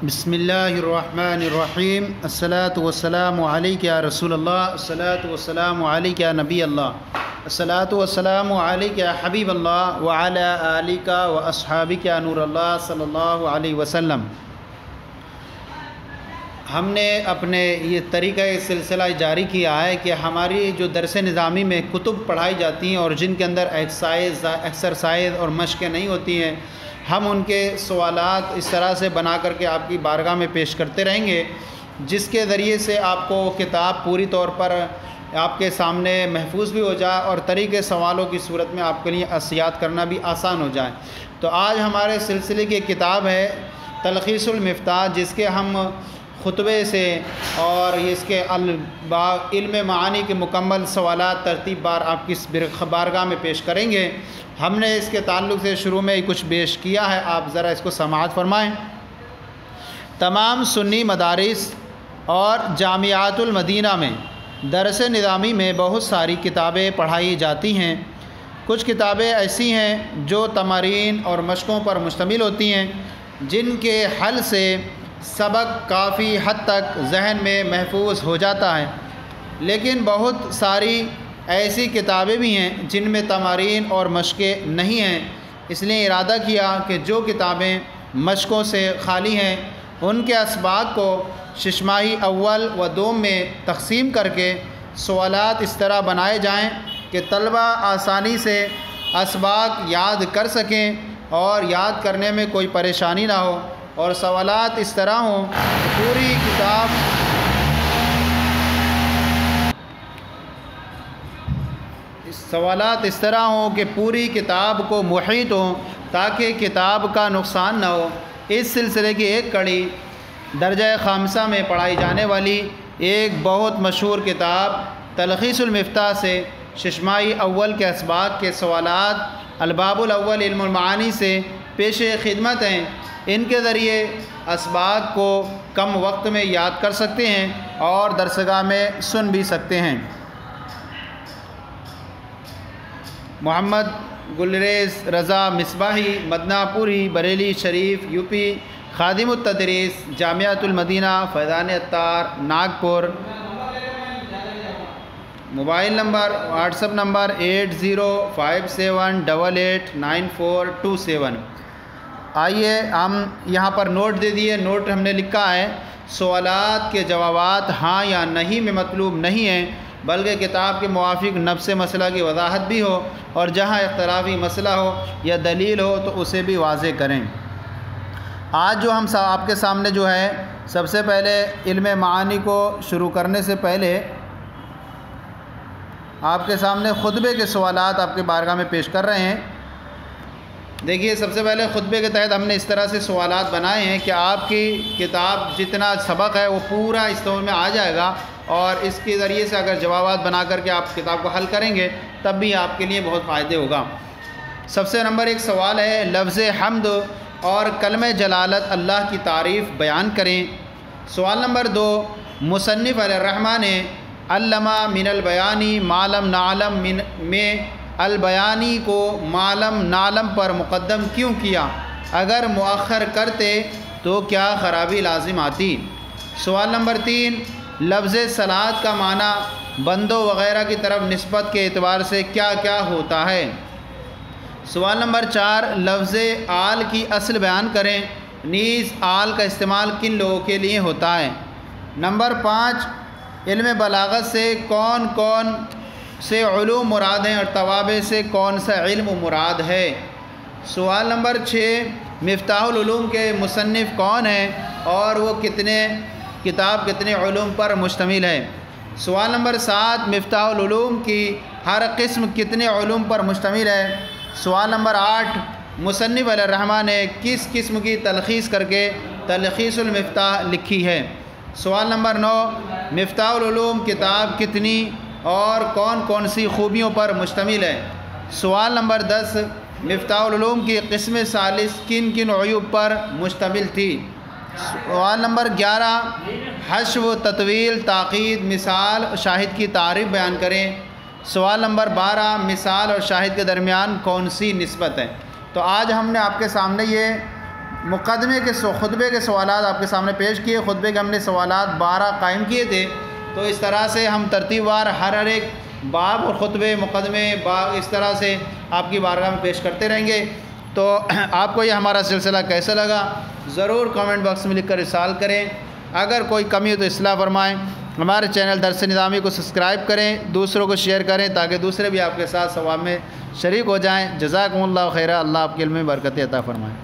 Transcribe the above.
بسم اللہ الرحمن الرحیم الصلاۃ والسلام علیک یا رسول اللہ الصلاۃ والسلام علیک یا نبی اللہ الصلاۃ والسلام علیک یا حبیب اللہ وعلی آلک و اصحابک یا نور اللہ صلی اللہ علیہ وسلم۔ ہم نے اپنے یہ طریقہ سلسلہ جاری کیا ہے کہ ہماری جو درس نظامی میں کتب پڑھائی جاتی ہیں اور جن کے اندر ایکسرسائز اور مشقیں نہیں ہوتی ہیں، ہم ان کے سوالات اس طرح سے بنا کر کے آپ کی بارگاہ میں پیش کرتے رہیں گے، جس کے ذریعے سے آپ کو کتاب پوری طور پر آپ کے سامنے محفوظ بھی ہو جائے اور طریقے سوالوں کی صورت میں آپ کے لیے اسیات کرنا بھی آسان ہو جائے۔ تو آج ہمارے سلسلے کی کتاب ہے تلخیص المفتاح، جس کے ہم خطبے سے اور اس کے علم معانی کے مکمل سوالات ترتیب بار آپ کی بارگاہ میں پیش کریں گے۔ ہم نے اس کے تعلق سے شروع میں ہی کچھ پیش کیا ہے، آپ ذرا اس کو سماعت فرمائیں۔ تمام سنی مدارس اور جامعات المدینہ میں درس نظامی میں بہت ساری کتابیں پڑھائی جاتی ہیں۔ کچھ کتابیں ایسی ہیں جو تمارین اور مشقوں پر مشتمل ہوتی ہیں، جن کے حل سے سبق کافی حد تک ذہن میں محفوظ ہو جاتا ہے، لیکن بہت ساری ایسی کتابیں بھی ہیں جن میں تمارین اور مشقیں نہیں ہیں۔ اس لیے ارادہ کیا کہ جو کتابیں مشقوں سے خالی ہیں ان کے اسباق کو ششماہی اول و دوم میں تقسیم کر کے سوالات اس طرح بنائے جائیں کہ طلبہ آسانی سے اسباق یاد کر سکیں اور یاد کرنے میں کوئی پریشانی نہ ہو، اور سوالات اس طرح ہوں کہ پوری کتاب کو محیط ہوں تاکہ کتاب کا نقصان نہ ہو۔ اس سلسلے کی ایک کڑی درجہ خامسہ میں پڑھائی جانے والی ایک بہت مشہور کتاب تلخیص المفتاح سے ششماہی اول کے اسباق کے سوالات الباب الاول علم المعانی سے پیش خدمت ہیں۔ ان کے ذریعے اسباق کو کم وقت میں یاد کر سکتے ہیں اور درسگاہ میں سن بھی سکتے ہیں۔ محمد گلریز رضا مصباحی، مدنہ پوری، بریلی شریف، یوپی، خادم التدریس، جامعۃ المدینہ، فیضان Attar, Nagpur. Mobile number what's app number 8057889427۔ آئیے ہم یہاں پر نوٹ دے دیے، نوٹ ہم نے لکھا ہے سوالات کے جوابات ہاں یا نہیں میں مطلوب نہیں ہیں، بلکہ کتاب کے موافق نفس مسئلہ کی وضاحت بھی ہو، اور جہاں اختلافی مسئلہ ہو یا دلیل ہو تو اسے بھی واضح کریں۔ آج جو ہم آپ کے سامنے جو ہے، سب سے پہلے علم معانی کو شروع کرنے سے پہلے آپ کے سامنے خطبے کے سوالات آپ کے بارگاہ میں پیش کر رہے ہیں۔ دیکھیے، سب سے پہلے خطبے کے تحت ہم نے اس طرح سے سوالات بنائے ہیں کہ آپ کی کتاب جتنا سبق ہے وہ پورا اس دور میں آ جائے گا، اور اس کے ذریعے سے اگر جوابات بنا کر کے آپ کتاب کو حل کریں گے تب بھی آپ کے لیے بہت فائدے ہوگا۔ سب سے نمبر ایک سوال ہے، لفظ حمد اور کلمہ جلالت اللہ کی تعریف بیان کریں۔ سوال نمبر 2، مصنف علیہ الرحمٰ نے علامہ من البیانی معلم نعلم میں البیانی کو معلم نعلم پر مقدم کیوں کیا؟ اگر مؤخر کرتے تو کیا خرابی لازم آتی؟ سوال نمبر 3، لفظ صلاۃ کا معنی بندوں وغیرہ کی طرف نسبت کے اعتبار سے کیا کیا ہوتا ہے؟ سوال نمبر 4، لفظ آل کی اصل بیان کریں، نیز آل کا استعمال کن لوگوں کے لیے ہوتا ہے؟ نمبر 5، علم بلاغت سے کون کون سے علوم مراد ہیں اور توابع سے کون سا علم مراد ہے؟ سوال نمبر 6، مفتاح العلوم کے مصنف کون ہیں اور وہ کتاب کتنے علوم پر مشتمل ہے؟ سوال نمبر 7، مفتاح العلوم کی ہر قسم کتنے علوم پر مشتمل ہے؟ سوال نمبر 8، مصنف علیہ الرحمٰ نے کس قسم کی تلخیص کر کے تلخیص المفتاح لکھی ہے؟ سوال نمبر 9، مفتاح العلوم کتاب کتنی اور کون کون سی خوبیوں پر مشتمل ہے؟ سوال نمبر 10، مفتاح العلوم کی قسم ثالث کن کن عیوب پر مشتمل تھی؟ سوال نمبر 11، حشو، تطویل، تاکید، مثال، شاہد کی تعریف بیان کریں۔ سوال نمبر 12، مثال اور شاہد کے درمیان کون سی نسبت ہے؟ تو آج ہم نے آپ کے سامنے یہ مقدمے کے خطبے کے سوالات آپ کے سامنے پیش کیے. خطبے کے ہم نے سوالات 12 قائم کیے تھے. تو اس طرح سے ہم ترتیب وار ہر ایک باب اور خطبے مقدمے باب اس طرح سے آپ کی بارگاہ میں پیش کرتے رہیں گے. تو آپ کو یہ ہمارا سلسلہ کیسا لگا ضرور کامنٹ باکس میں لکھ کر ارسال کریں. اگر کوئی کمی ہو تو اصلاح فرمائیں. ہمارے چینل درس نظامی کو سبسکرائب کریں, دوسروں کو شیئر کریں تاکہ دوسرے بھی آپ کے ساتھ ثواب میں شریک ہو جائیں. جزاکم اللہ خیرہ. اللہ آپ کے علم میں برکت عطا فرمائیں.